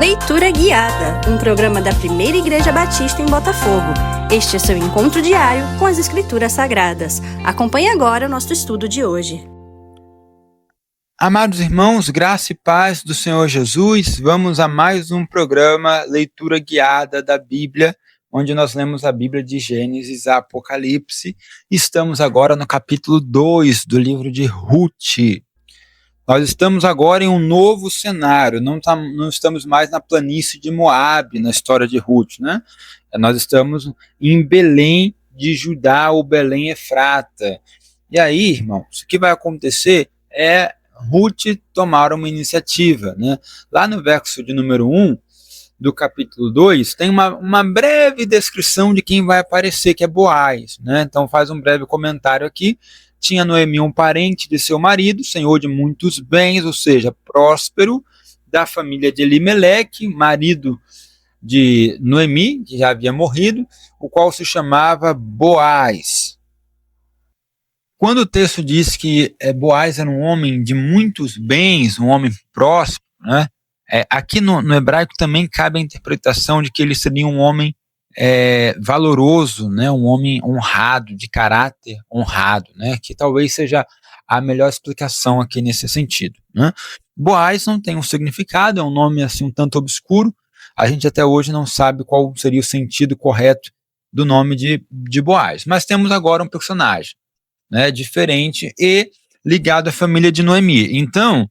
Leitura Guiada, um programa da Primeira Igreja Batista em Botafogo. Este é seu encontro diário com as Escrituras Sagradas. Acompanhe agora o nosso estudo de hoje. Amados irmãos, graça e paz do Senhor Jesus, vamos a mais um programa Leitura Guiada da Bíblia, onde nós lemos a Bíblia de Gênesis a Apocalipse. Estamos agora no capítulo 2 do livro de Ruth. Nós estamos agora em um novo cenário, não estamos mais na planície de Moabe, na história de Ruth, né? Nós estamos em Belém de Judá, ou Belém Efrata. E aí, irmãos, o que vai acontecer é Ruth tomar uma iniciativa, né? Lá no verso de número 1 do capítulo 2, tem uma breve descrição de quem vai aparecer, que é Boaz, né? Então faz um breve comentário aqui. Tinha Noemi um parente de seu marido, senhor de muitos bens, ou seja, próspero, da família de Elimeleque, marido de Noemi, que já havia morrido, o qual se chamava Boaz. Quando o texto diz que Boaz era um homem de muitos bens, um homem próspero, né? Aqui no hebraico também cabe a interpretação de que ele seria um homem valoroso, né? Um homem honrado, de caráter honrado, né? Que talvez seja a melhor explicação aqui nesse sentido, né? Boaz não tem um significado, é um nome assim um tanto obscuro. A gente até hoje não sabe qual seria o sentido correto do nome de Boaz, mas temos agora um personagem, né, diferente e ligado à família de Noemi. Então,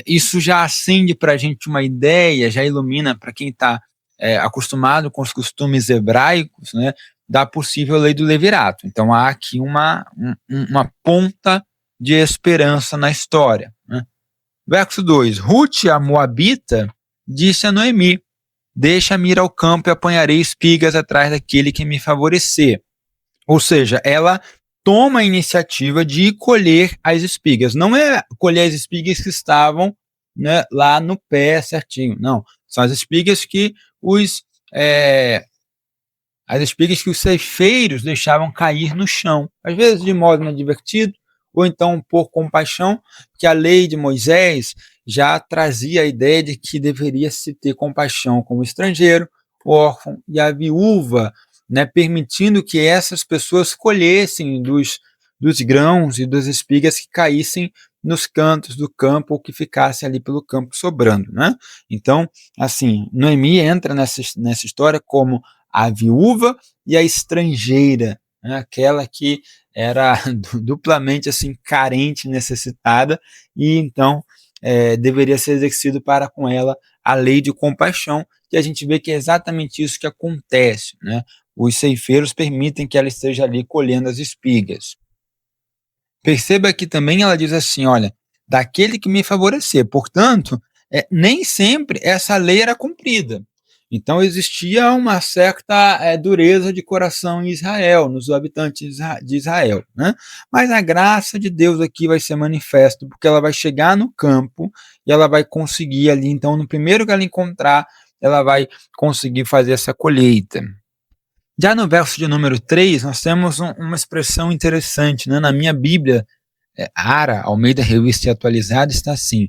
isso já acende para a gente uma ideia, já ilumina para quem está acostumado com os costumes hebraicos, né, da possível lei do levirato. Então, há aqui uma ponta de esperança na história, né? Verso 2. Ruth, a moabita, disse a Noemi: deixa-me ir ao campo e apanharei espigas atrás daquele que me favorecer. Ou seja, ela toma a iniciativa de ir colher as espigas. Não é colher as espigas que estavam, né, lá no pé certinho, não. São as espigas que os ceifeiros deixavam cair no chão, às vezes de modo inadvertido, ou então por compaixão, porque a lei de Moisés já trazia a ideia de que deveria se ter compaixão com o estrangeiro, o órfão e a viúva, né, permitindo que essas pessoas colhessem dos grãos e das espigas que caíssem nos cantos do campo ou que ficassem ali pelo campo sobrando, né? Então, assim, Noemi entra nessa história como a viúva e a estrangeira, né? Aquela que era duplamente assim carente, necessitada, e então deveria ser exercido para com ela a lei de compaixão, e a gente vê que é exatamente isso que acontece, né? Os ceifeiros permitem que ela esteja ali colhendo as espigas. Perceba que também ela diz assim, olha, daquele que me favorecer. Portanto, nem sempre essa lei era cumprida. Então existia uma certa dureza de coração em Israel, nos habitantes de Israel, né? Mas a graça de Deus aqui vai ser manifesta, porque ela vai chegar no campo e ela vai conseguir ali, então no primeiro que ela encontrar, ela vai conseguir fazer essa colheita. Já no verso de número 3, nós temos uma expressão interessante, né? Na minha Bíblia, Ara, Almeida Revista e Atualizada, está assim: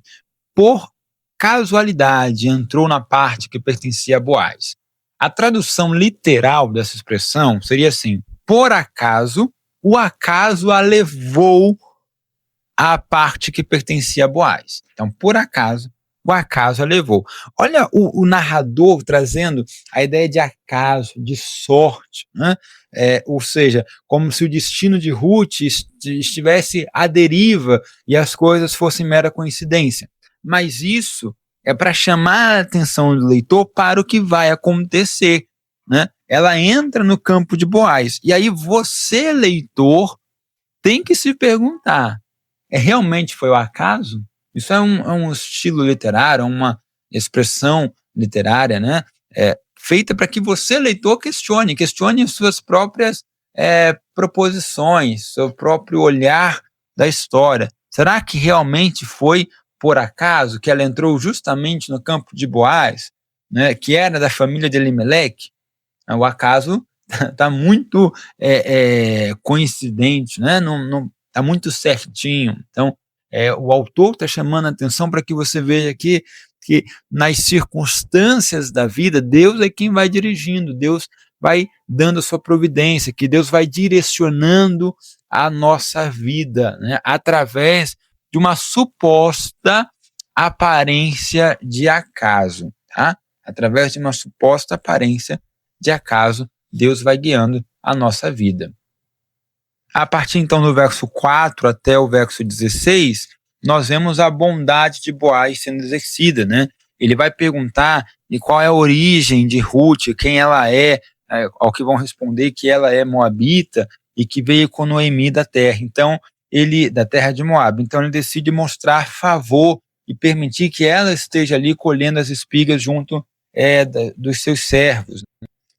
por casualidade entrou na parte que pertencia a Boaz. A tradução literal dessa expressão seria assim: por acaso, o acaso a levou à parte que pertencia a Boaz. Então, por acaso, o acaso a levou. Olha o narrador trazendo a ideia de acaso, de sorte, né? Ou seja, como se o destino de Ruth estivesse à deriva e as coisas fossem mera coincidência. Mas isso é para chamar a atenção do leitor para o que vai acontecer, né? Ela entra no campo de Boaz. E aí você, leitor, tem que se perguntar: realmente foi o acaso? Isso é um estilo literário, uma expressão literária, né? Feita para que você, leitor, questione suas próprias proposições, seu próprio olhar da história. Será que realmente foi por acaso que ela entrou justamente no campo de Boaz, né, que era da família de Elimeleque? O acaso está muito coincidente, né? Não está muito certinho. Então, o autor está chamando a atenção para que você veja aqui que nas circunstâncias da vida, Deus é quem vai dirigindo, Deus vai dando a sua providência, que Deus vai direcionando a nossa vida, né, através de uma suposta aparência de acaso, tá? Através de uma suposta aparência de acaso, Deus vai guiando a nossa vida. A partir então do verso 4 até o verso 16, nós vemos a bondade de Boaz sendo exercida, né? Ele vai perguntar de qual é a origem de Ruth, quem ela é, ao que vão responder que ela é moabita e que veio com Noemi da terra. Então, da terra de Moab. Então, ele decide mostrar favor e permitir que ela esteja ali colhendo as espigas junto dos seus servos.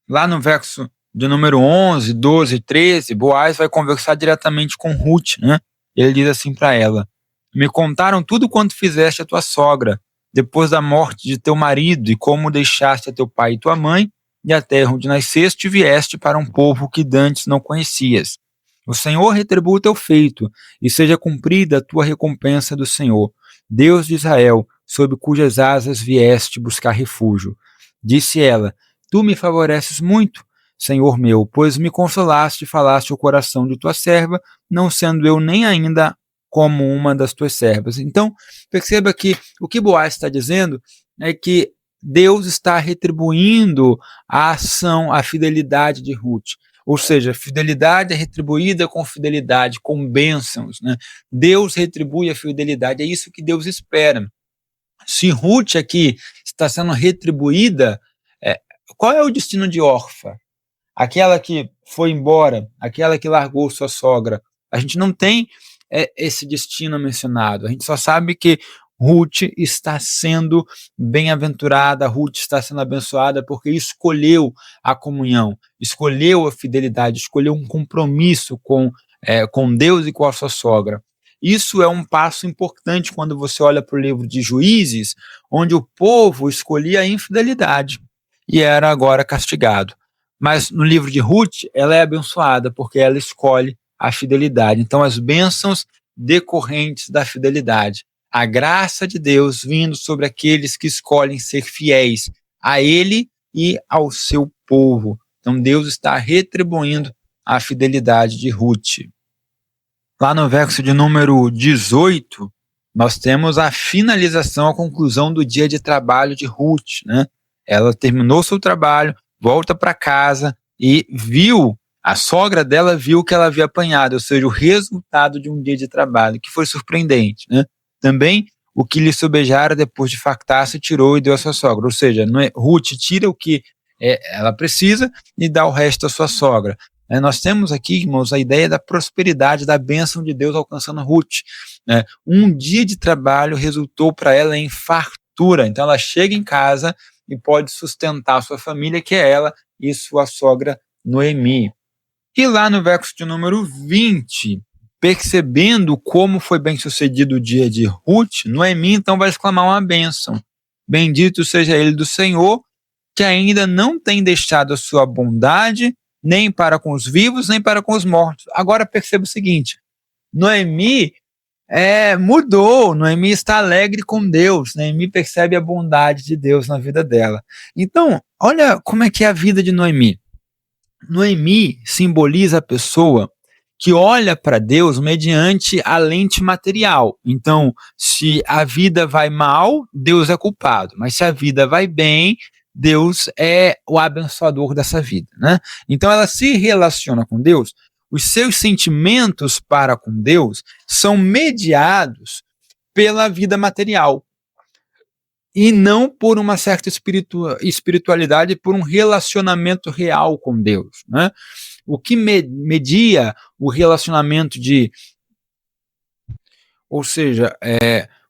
Lá no verso de número 11, 12 e 13, Boaz vai conversar diretamente com Ruth, né? Ele diz assim para ela: me contaram tudo quanto fizeste a tua sogra, depois da morte de teu marido, e como deixaste a teu pai e tua mãe, e a terra onde nasceste, e vieste para um povo que dantes não conhecias. O Senhor retribua o teu feito, e seja cumprida a tua recompensa do Senhor, Deus de Israel, sob cujas asas vieste buscar refúgio. Disse ela: tu me favoreces muito, Senhor meu, pois me consolaste e falaste o coração de tua serva, não sendo eu nem ainda como uma das tuas servas. Então, perceba que o que Boaz está dizendo é que Deus está retribuindo a ação, a fidelidade de Ruth. Ou seja, fidelidade é retribuída com fidelidade, com bênçãos, né? Deus retribui a fidelidade, é isso que Deus espera. Se Ruth aqui está sendo retribuída, qual é o destino de Orfa? Aquela que foi embora, aquela que largou sua sogra. A gente não tem esse destino mencionado. A gente só sabe que Ruth está sendo bem-aventurada, Ruth está sendo abençoada porque escolheu a comunhão, escolheu a fidelidade, escolheu um compromisso com Deus e com a sua sogra. Isso é um passo importante quando você olha para o livro de Juízes, onde o povo escolhia a infidelidade e era agora castigado. Mas no livro de Ruth, ela é abençoada porque ela escolhe a fidelidade. Então, as bênçãos decorrentes da fidelidade. A graça de Deus vindo sobre aqueles que escolhem ser fiéis a Ele e ao seu povo. Então, Deus está retribuindo a fidelidade de Ruth. Lá no verso de número 18, nós temos a finalização, a conclusão do dia de trabalho de Ruth, né? Ela terminou seu trabalho, volta para casa e a sogra dela viu que ela havia apanhado, ou seja, o resultado de um dia de trabalho, que foi surpreendente, né? Também o que lhe sobejara depois de fartar-se tirou e deu à sua sogra, ou seja, Ruth tira o que ela precisa e dá o resto à sua sogra. Nós temos aqui, irmãos, a ideia da prosperidade, da bênção de Deus alcançando Ruth. Um dia de trabalho resultou para ela em fartura, então ela chega em casa e pode sustentar a sua família, que é ela e sua sogra Noemi. E lá no verso de número 20, percebendo como foi bem sucedido o dia de Ruth, Noemi então vai exclamar uma bênção. Bendito seja ele do Senhor, que ainda não tem deixado a sua bondade, nem para com os vivos, nem para com os mortos. Agora perceba o seguinte, Noemi mudou, Noemi está alegre com Deus, Noemi percebe a bondade de Deus na vida dela. Então, olha como é que é a vida de Noemi. Noemi simboliza a pessoa que olha para Deus mediante a lente material. Então, se a vida vai mal, Deus é culpado, mas se a vida vai bem, Deus é o abençoador dessa vida, né? Então, ela se relaciona com Deus. Os seus sentimentos para com Deus são mediados pela vida material e não por uma certa espiritualidade, por um relacionamento real com Deus, né? O que media o relacionamento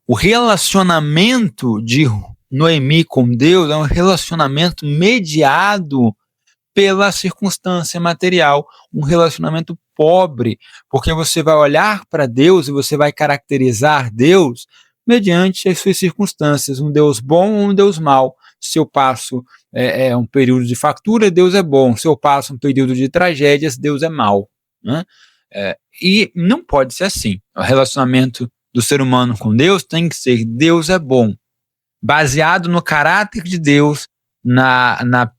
o relacionamento de Noemi com Deus é um relacionamento mediado pela circunstância material, um relacionamento pobre, porque você vai olhar para Deus e você vai caracterizar Deus mediante as suas circunstâncias, um Deus bom ou um Deus mau. Se eu passo um período de fartura, Deus é bom. Se eu passo um período de tragédias, Deus é mau, né? E não pode ser assim. O relacionamento do ser humano com Deus tem que ser: Deus é bom. baseado no caráter de Deus, na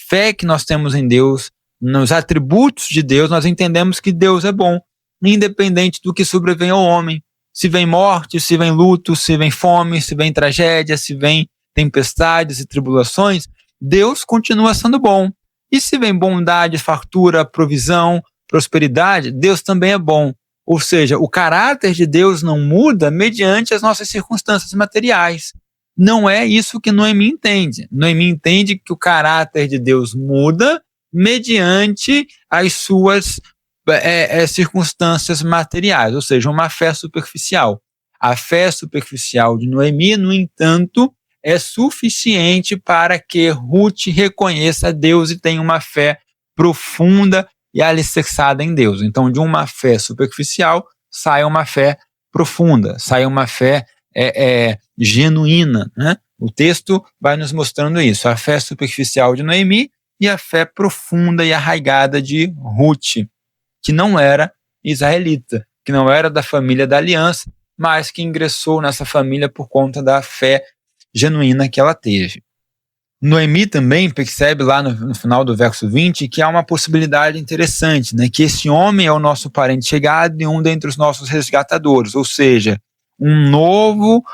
fé que nós temos em Deus, nos atributos de Deus, nós entendemos que Deus é bom, independente do que sobrevém ao homem. Se vem morte, se vem luto, se vem fome, se vem tragédia, se vem tempestades e tribulações, Deus continua sendo bom. E se vem bondade, fartura, provisão, prosperidade, Deus também é bom. Ou seja, o caráter de Deus não muda mediante as nossas circunstâncias materiais. Não é isso que Noemi entende. Noemi entende que o caráter de Deus muda mediante as suas circunstâncias materiais, ou seja, uma fé superficial. A fé superficial de Noemi, no entanto, é suficiente para que Ruth reconheça Deus e tenha uma fé profunda e alicerçada em Deus. Então, de uma fé superficial, sai uma fé profunda, sai uma fé genuína, né? O texto vai nos mostrando isso, a fé superficial de Noemi e a fé profunda e arraigada de Ruth, que não era israelita, que não era da família da aliança, mas que ingressou nessa família por conta da fé genuína que ela teve. Noemi também percebe lá no final do verso 20 que há uma possibilidade interessante, né? Que esse homem é o nosso parente chegado e um dentre os nossos resgatadores, ou seja, um novo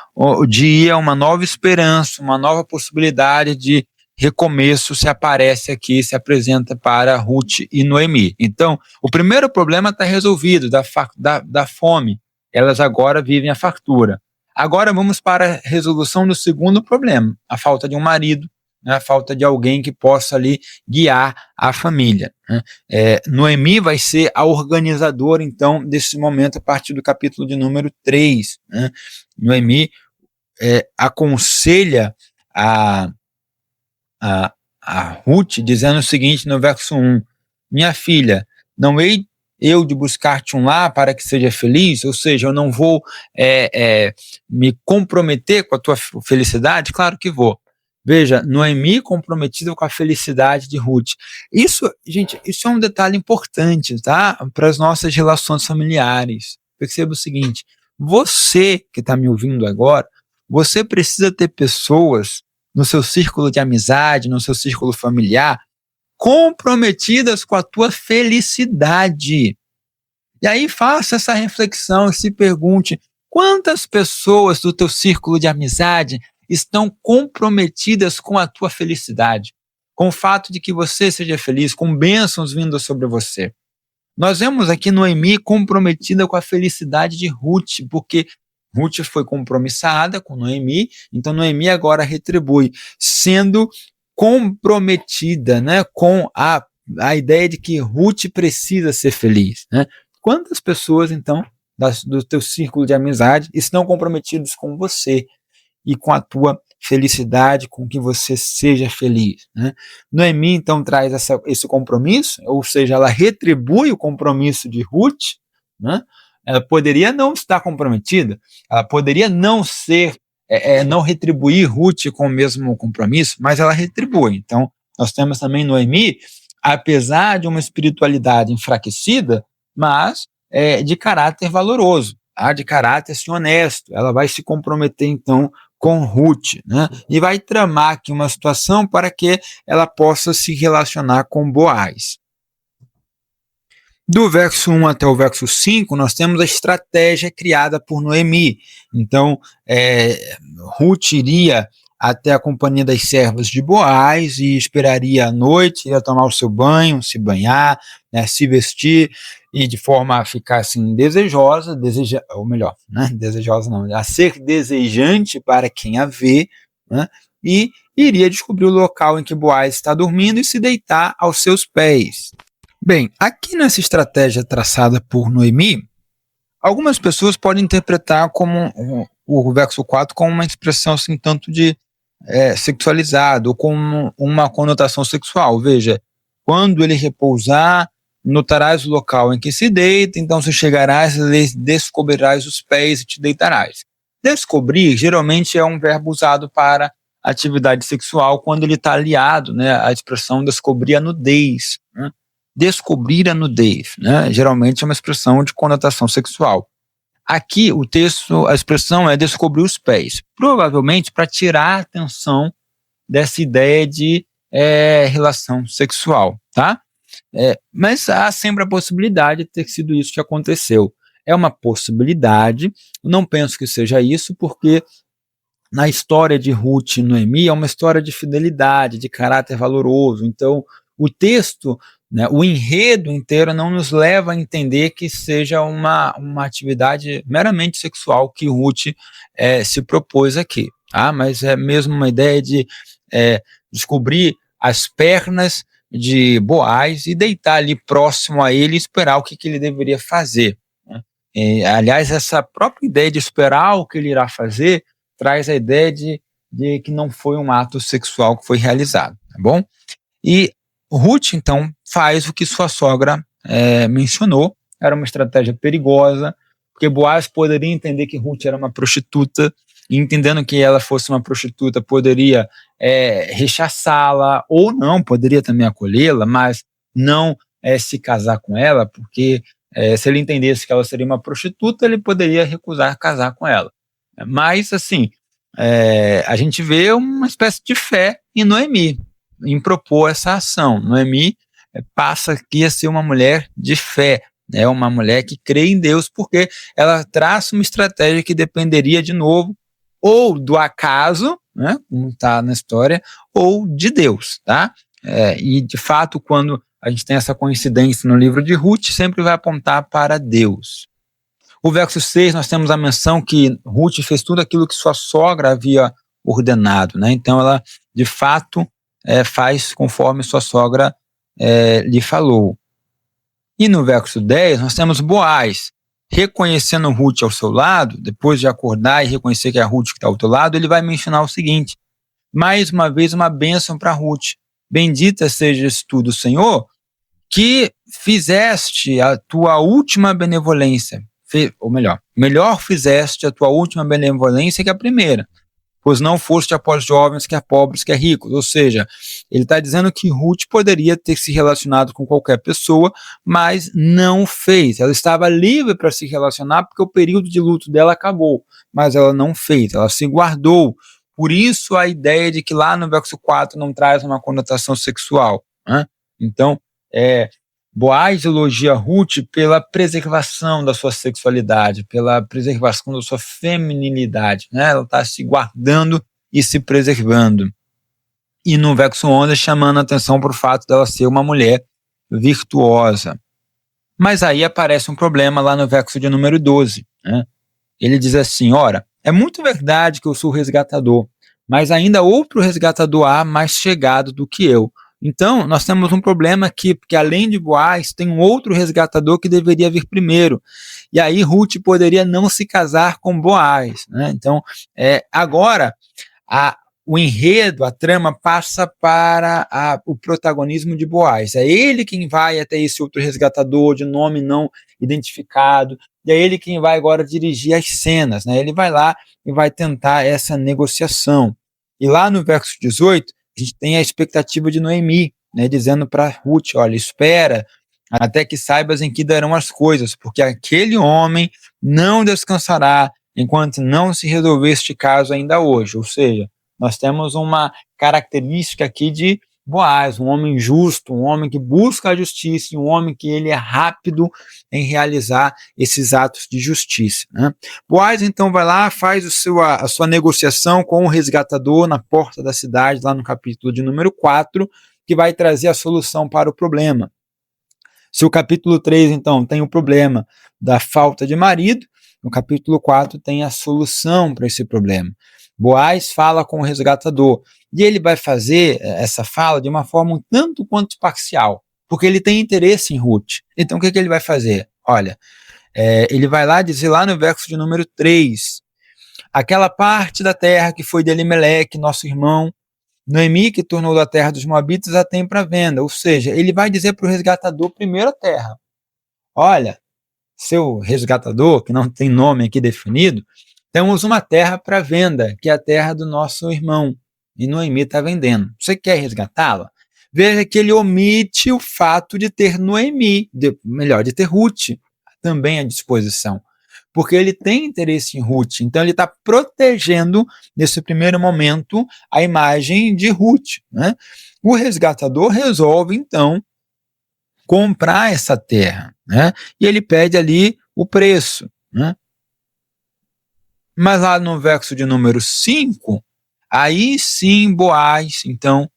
dia, uma nova esperança, uma nova possibilidade de recomeço se aparece aqui, se apresenta para Ruth e Noemi. Então, o primeiro problema está resolvido, da fome. Elas agora vivem a fartura. Agora vamos para a resolução do segundo problema, a falta de um marido, né, a falta de alguém que possa ali guiar a família. Né. Noemi vai ser a organizadora, então, desse momento a partir do capítulo de número 3. Né. Noemi aconselha a Ruth, dizendo o seguinte no verso 1, minha filha, não hei eu de buscar-te um lar para que seja feliz, ou seja, eu não vou me comprometer com a tua felicidade? Claro que vou. Veja, Noemi comprometida com a felicidade de Ruth. Isso, gente, isso é um detalhe importante, tá? Para as nossas relações familiares. Perceba o seguinte, você que está me ouvindo agora, você precisa ter pessoas no seu círculo de amizade, no seu círculo familiar, comprometidas com a tua felicidade. E aí faça essa reflexão e se pergunte, quantas pessoas do teu círculo de amizade estão comprometidas com a tua felicidade, com o fato de que você seja feliz, com bênçãos vindo sobre você. Nós vemos aqui Noemi comprometida com a felicidade de Ruth, porque Ruth foi compromissada com Noemi, então Noemi agora retribui, sendo comprometida, né, com a ideia de que Ruth precisa ser feliz. Né? Quantas pessoas, então, do teu círculo de amizade estão comprometidas com você e com a tua felicidade, com que você seja feliz? Né? Noemi, então, traz esse compromisso, ou seja, ela retribui o compromisso de Ruth, né? Ela poderia não estar comprometida, ela poderia não ser, não retribuir Ruth com o mesmo compromisso, mas ela retribui. Então, nós temos também Noemi, apesar de uma espiritualidade enfraquecida, mas de caráter valoroso, tá? De caráter assim, honesto. Ela vai se comprometer, então, com Ruth, né? E vai tramar aqui uma situação para que ela possa se relacionar com Boaz. Do verso 1 até o verso 5, nós temos a estratégia criada por Noemi. Então, Ruth iria até a companhia das servas de Boaz e esperaria a noite, iria tomar o seu banho, se banhar, né, se vestir, e de forma a ficar assim desejosa, ou melhor, né, desejosa não, a ser desejante para quem a vê, né, e iria descobrir o local em que Boaz está dormindo e se deitar aos seus pés. Bem, aqui nessa estratégia traçada por Noemi, algumas pessoas podem interpretar como o verso 4 como uma expressão assim, tanto de sexualizado, ou com uma conotação sexual. Veja, quando ele repousar, notarás o local em que se deita, então se chegarás e descobrirás os pés e te deitarás. Descobrir geralmente é um verbo usado para atividade sexual quando ele está aliado, né, à expressão descobrir a nudez, né? Descobrir a nudez, né? Geralmente é uma expressão de conotação sexual. Aqui o texto, a expressão é descobrir os pés, provavelmente para tirar a atenção dessa ideia de relação sexual, tá? Mas há sempre a possibilidade de ter sido isso que aconteceu. É uma possibilidade, não penso que seja isso, porque na história de Ruth e Noemi é uma história de fidelidade, de caráter valoroso. Então, o texto, né, o enredo inteiro não nos leva a entender que seja uma atividade meramente sexual que Ruth se propôs aqui. Tá? Mas é mesmo uma ideia de descobrir as pernas de Boaz e deitar ali próximo a ele e esperar o que ele deveria fazer. Né? Aliás, essa própria ideia de esperar o que ele irá fazer traz a ideia de que não foi um ato sexual que foi realizado, tá bom? E Ruth, então, faz o que sua sogra mencionou, era uma estratégia perigosa, porque Boaz poderia entender que Ruth era uma prostituta, e entendendo que ela fosse uma prostituta, poderia rechaçá-la, ou não, poderia também acolhê-la, mas não se casar com ela, porque se ele entendesse que ela seria uma prostituta, ele poderia recusar casar com ela. Mas, assim, a gente vê uma espécie de fé em Noemi, em propor essa ação. Noemi passa aqui a ser uma mulher de fé, né? Uma mulher que crê em Deus, porque ela traça uma estratégia que dependeria, de novo, ou do acaso, né, como está na história, ou de Deus, tá? E, de fato, quando a gente tem essa coincidência no livro de Ruth, sempre vai apontar para Deus. O verso 6, nós temos a menção que Ruth fez tudo aquilo que sua sogra havia ordenado, né? Então, ela, de fato, faz conforme sua sogra lhe falou. E no verso 10, nós temos Boaz, reconhecendo Ruth ao seu lado, depois de acordar e reconhecer que é a Ruth que está ao teu lado, ele vai mencionar o seguinte: mais uma vez uma bênção para Ruth. Bendita sejas tu do Senhor, que fizeste a tua última benevolência. Ou melhor fizeste a tua última benevolência que a primeira, pois não foste após jovens, quer pobres, quer ricos. Ou seja, ele está dizendo que Ruth poderia ter se relacionado com qualquer pessoa, mas não fez. Ela estava livre para se relacionar porque o período de luto dela acabou, mas ela não fez, ela se guardou. Por isso a ideia de que lá no verso 4 não traz uma conotação sexual, né? Então, Boaz elogia Ruth pela preservação da sua sexualidade, pela preservação da sua feminilidade, né? Ela está se guardando e se preservando. E no verso 11, chamando a atenção para o fato dela ser uma mulher virtuosa. Mas aí aparece um problema lá no verso de número 12. Né? Ele diz assim: ora, é muito verdade que eu sou resgatador, mas ainda outro resgatador há mais chegado do que eu. Então, nós temos um problema aqui, porque além de Boaz, tem um outro resgatador que deveria vir primeiro. E aí Ruth poderia não se casar com Boaz. Né? Então, agora, o enredo, a trama passa para o protagonismo de Boaz. É ele quem vai até esse outro resgatador de nome não identificado, e é ele quem vai agora dirigir as cenas. Né? Ele vai lá e vai tentar essa negociação. E lá no verso 18, a gente tem a expectativa de Noemi, né, dizendo para Ruth: olha, espera até que saibas em que darão as coisas, porque aquele homem não descansará enquanto não se resolver este caso ainda hoje. Ou seja, nós temos uma característica aqui de Boaz, um homem justo, um homem que busca a justiça, e um homem que ele é rápido em realizar esses atos de justiça. Né? Boaz então vai lá, faz a sua negociação com o resgatador na porta da cidade, lá no capítulo de número 4, que vai trazer a solução para o problema. Se o capítulo 3, então, tem o problema da falta de marido, no capítulo 4 tem a solução para esse problema. Boaz fala com o resgatador, e ele vai fazer essa fala de uma forma um tanto quanto parcial, porque ele tem interesse em Ruth. Então o que ele vai fazer? Olha, ele vai lá dizer lá no verso de número 3, aquela parte da terra que foi de Elimeleque, nosso irmão, Noemi, que tornou da terra dos Moabitas, a tem para venda. Ou seja, ele vai dizer para o resgatador primeiro a terra. Olha, seu resgatador, que não tem nome aqui definido, temos uma terra para venda, que é a terra do nosso irmão, e Noemi está vendendo. Você quer resgatá-la? Veja que ele omite o fato de ter Noemi, de ter Ruth também à disposição. porque ele tem interesse em Ruth. Então ele está protegendo, nesse primeiro momento, a imagem de Ruth, né? O resgatador resolve, então, comprar essa terra, né? E ele pede ali o preço, né? Mas lá no verso de número 5, aí sim Boaz, então,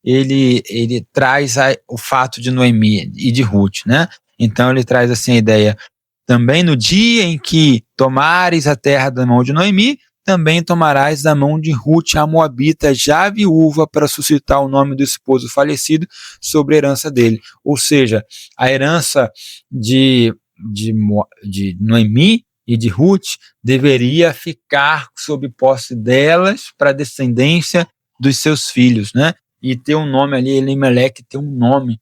ele traz o fato de Noemi e de Ruth, né? Então ele traz assim a ideia: também no dia em que tomares a terra da mão de Noemi, também tomarás da mão de Ruth, a Moabita, já viúva, para suscitar o nome do esposo falecido sobre a herança dele. Ou seja, a herança de Noemi e de Ruth deveria ficar sob posse delas para a descendência dos seus filhos, né? E ter um nome ali, Elimeleque, ter um nome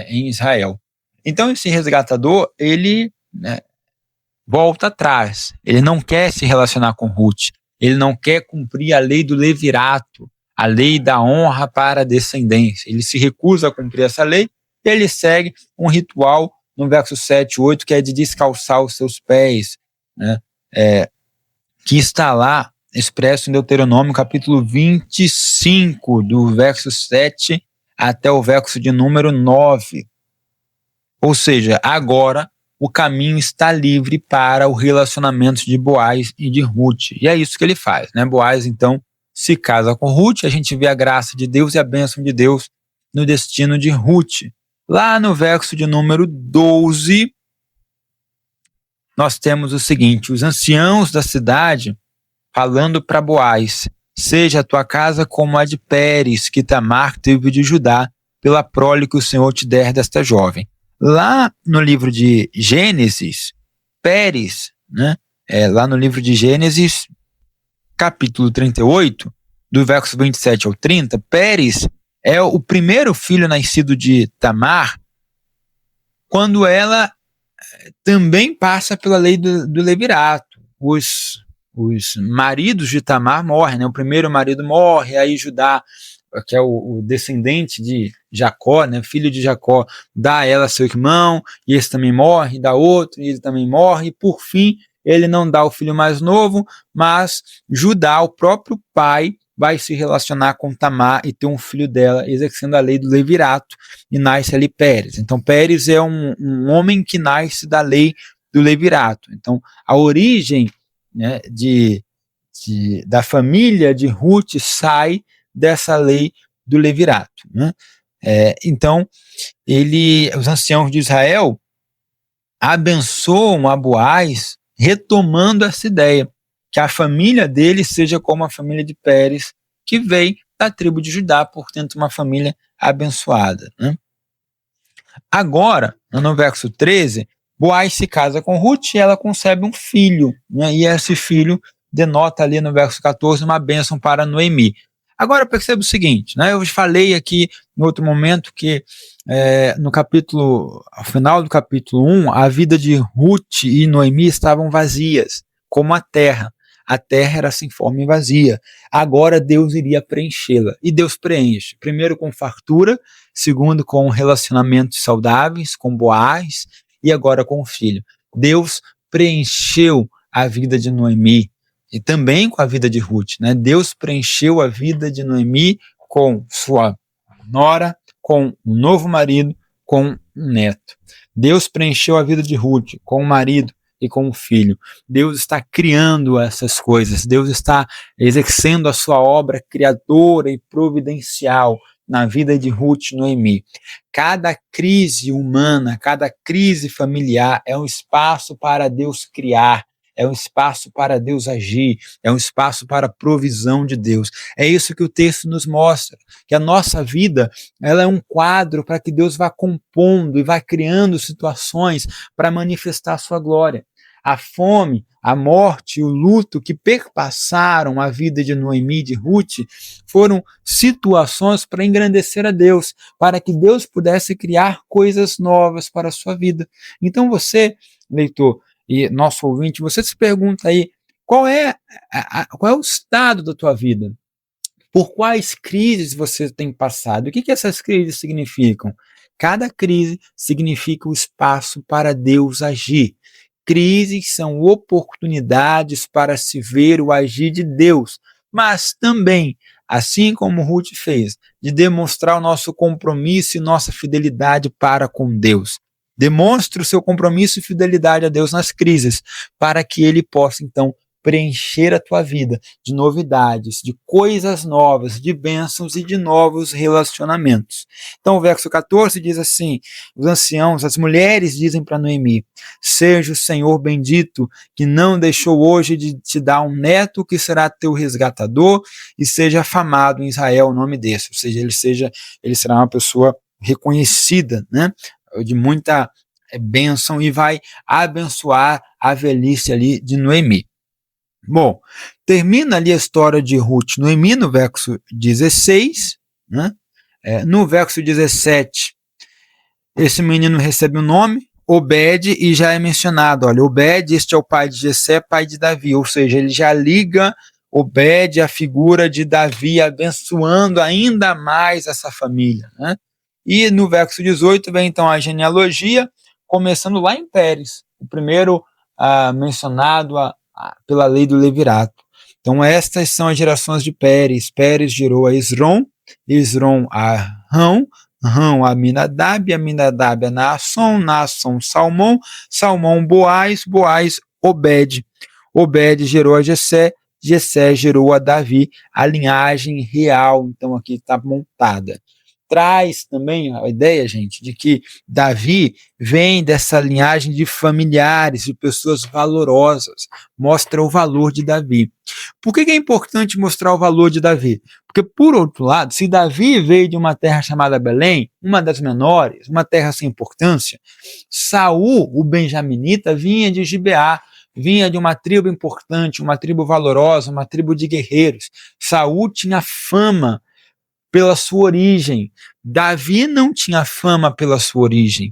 em Israel. Então esse resgatador, ele, né, volta atrás, ele não quer se relacionar com Ruth, ele não quer cumprir a lei do levirato, a lei da honra para a descendência, ele se recusa a cumprir essa lei, e ele segue um ritual no verso 7 e 8, que é de descalçar os seus pés, né? Que está lá expresso em Deuteronômio capítulo 25, do verso 7 até o verso de número 9. Ou seja, agora o caminho está livre para o relacionamento de Boaz e de Ruth. E é isso que ele faz, né? Boaz, então, se casa com Ruth, a gente vê a graça de Deus e a bênção de Deus no destino de Ruth. Lá no verso de número 12, nós temos o seguinte: os anciãos da cidade falando para Boaz: seja a tua casa como a de Pérez, que Tamar teve de Judá, pela prole que o Senhor te der desta jovem. Lá no livro de Gênesis, Pérez, né, lá no livro de Gênesis, capítulo 38, do verso 27 ao 30, Pérez é o primeiro filho nascido de Tamar, quando ela também passa pela lei do levirato. Os maridos de Tamar morrem, né? O primeiro marido morre, aí Judá, que é o descendente de Jacó, né, filho de Jacó, dá a ela seu irmão, e esse também morre, dá outro, e ele também morre, e por fim, ele não dá o filho mais novo, mas Judá, o próprio pai, vai se relacionar com Tamar e ter um filho dela, exercendo a lei do levirato, e nasce ali Pérez. Então, Pérez é um homem que nasce da lei do levirato. Então, a origem, né, da família de Ruth sai dessa lei do levirato, né? Então, os anciãos de Israel abençoam a Boaz, retomando essa ideia, que a família dele seja como a família de Pérez, que veio da tribo de Judá, portanto, uma família abençoada, né? Agora, no verso 13, Boaz se casa com Ruth e ela concebe um filho, né? E esse filho denota ali no verso 14 uma bênção para Noemi. Agora perceba o seguinte, né? Eu falei aqui em outro momento que ao final do capítulo 1, a vida de Ruth e Noemi estavam vazias, como a terra. A terra era sem forma e vazia. Agora Deus iria preenchê-la. E Deus preenche, primeiro com fartura, segundo com relacionamentos saudáveis, com Boaz, e agora com o filho. Deus preencheu a vida de Noemi, e também com a vida de Ruth, né? Deus preencheu a vida de Noemi com sua nora, com um novo marido, com um neto. Deus preencheu a vida de Ruth com o marido e com o filho. Deus está criando essas coisas. Deus está exercendo a sua obra criadora e providencial na vida de Ruth e Noemi. Cada crise humana, cada crise familiar é um espaço para Deus criar, é um espaço para Deus agir, é um espaço para a provisão de Deus. É isso que o texto nos mostra, que a nossa vida ela é um quadro para que Deus vá compondo e vá criando situações para manifestar a sua glória. A fome, a morte e o luto que perpassaram a vida de Noemi e de Ruth foram situações para engrandecer a Deus, para que Deus pudesse criar coisas novas para a sua vida. Então você, leitor, e nosso ouvinte, você se pergunta aí, qual é o estado da tua vida? Por quais crises você tem passado? O que essas crises significam? Cada crise significa o espaço para Deus agir. crises são oportunidades para se ver o agir de Deus, mas também, assim como Ruth fez, de demonstrar o nosso compromisso e nossa fidelidade para com Deus. Demonstre o seu compromisso e fidelidade a Deus nas crises, para que Ele possa, então, preencher a tua vida de novidades, de coisas novas, de bênçãos e de novos relacionamentos. Então o verso 14 diz assim, os anciãos, as mulheres dizem para Noemi, seja o Senhor bendito, que não deixou hoje de te dar um neto que será teu resgatador e seja afamado em Israel o nome desse, ou seja, ele será uma pessoa reconhecida, né, de muita bênção e vai abençoar a velhice ali de Noemi. Bom, termina ali a história de Ruth, Noemi no verso 16, né? No verso 17, esse menino recebe o nome, Obed, e já é mencionado, olha, Obed, este é o pai de Jessé, pai de Davi, ou seja, ele já liga Obed à figura de Davi, abençoando ainda mais essa família, né? E no verso 18 vem então a genealogia, começando lá em Pérez, o primeiro mencionado pela lei do levirato. Então estas são as gerações de Pérez. Pérez gerou a Esrom, Esrom a Rão, Rão a Aminadab, Aminadab a Naasson, Naasson Salmão, Salmão Boaz, Boaz Obed. Obed gerou a Jessé, Jessé gerou a Davi, a linhagem real, então aqui está montada. Traz também a ideia, gente, de que Davi vem dessa linhagem de familiares, de pessoas valorosas, mostra o valor de Davi. Por que é importante mostrar o valor de Davi? Porque, por outro lado, se Davi veio de uma terra chamada Belém, uma das menores, uma terra sem importância, Saul, o benjaminita, vinha de Gibeá, vinha de uma tribo importante, uma tribo valorosa, uma tribo de guerreiros. Saul tinha fama pela sua origem. Davi não tinha fama pela sua origem.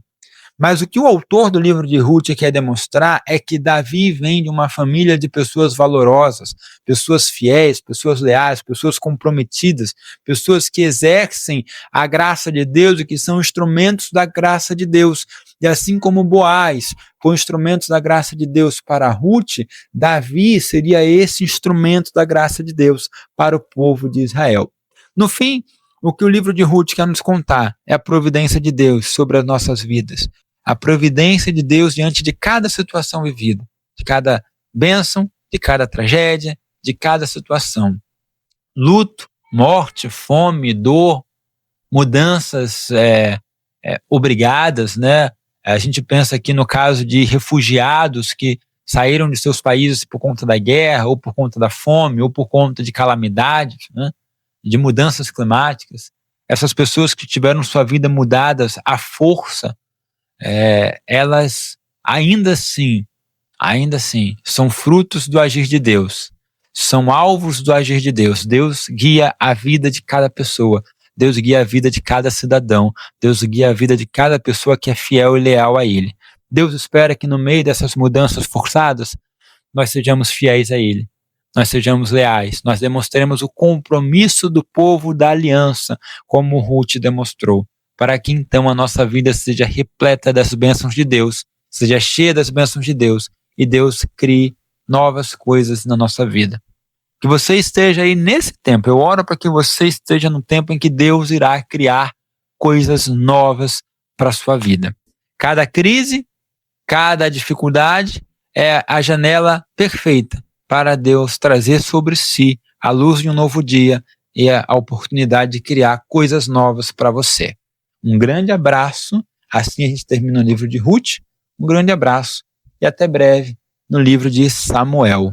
Mas o que o autor do livro de Ruth quer demonstrar é que Davi vem de uma família de pessoas valorosas, pessoas fiéis, pessoas leais, pessoas comprometidas, pessoas que exercem a graça de Deus e que são instrumentos da graça de Deus. E assim como Boaz foi instrumentos da graça de Deus para Ruth, Davi seria esse instrumento da graça de Deus para o povo de Israel. No fim, o que o livro de Ruth quer nos contar é a providência de Deus sobre as nossas vidas. A providência de Deus diante de cada situação vivida, de cada bênção, de cada tragédia, de cada situação. Luto, morte, fome, dor, mudanças obrigadas, né? A gente pensa aqui no caso de refugiados que saíram de seus países por conta da guerra, ou por conta da fome, ou por conta de calamidades, né? De mudanças climáticas. Essas pessoas que tiveram sua vida mudadas à força, elas ainda assim, são frutos do agir de Deus, são alvos do agir de Deus. Deus guia a vida de cada pessoa, Deus guia a vida de cada cidadão, Deus guia a vida de cada pessoa que é fiel e leal a Ele. Deus espera que no meio dessas mudanças forçadas, nós sejamos fiéis a Ele, nós sejamos leais, nós demonstremos o compromisso do povo da aliança, como Ruth demonstrou, para que então a nossa vida seja repleta das bênçãos de Deus, seja cheia das bênçãos de Deus, e Deus crie novas coisas na nossa vida. Que você esteja aí nesse tempo, eu oro para que você esteja no tempo em que Deus irá criar coisas novas para a sua vida. Cada crise, cada dificuldade é a janela perfeita para Deus trazer sobre si a luz de um novo dia e a oportunidade de criar coisas novas para você. Um grande abraço, assim a gente termina o livro de Ruth, um grande abraço e até breve no livro de Samuel.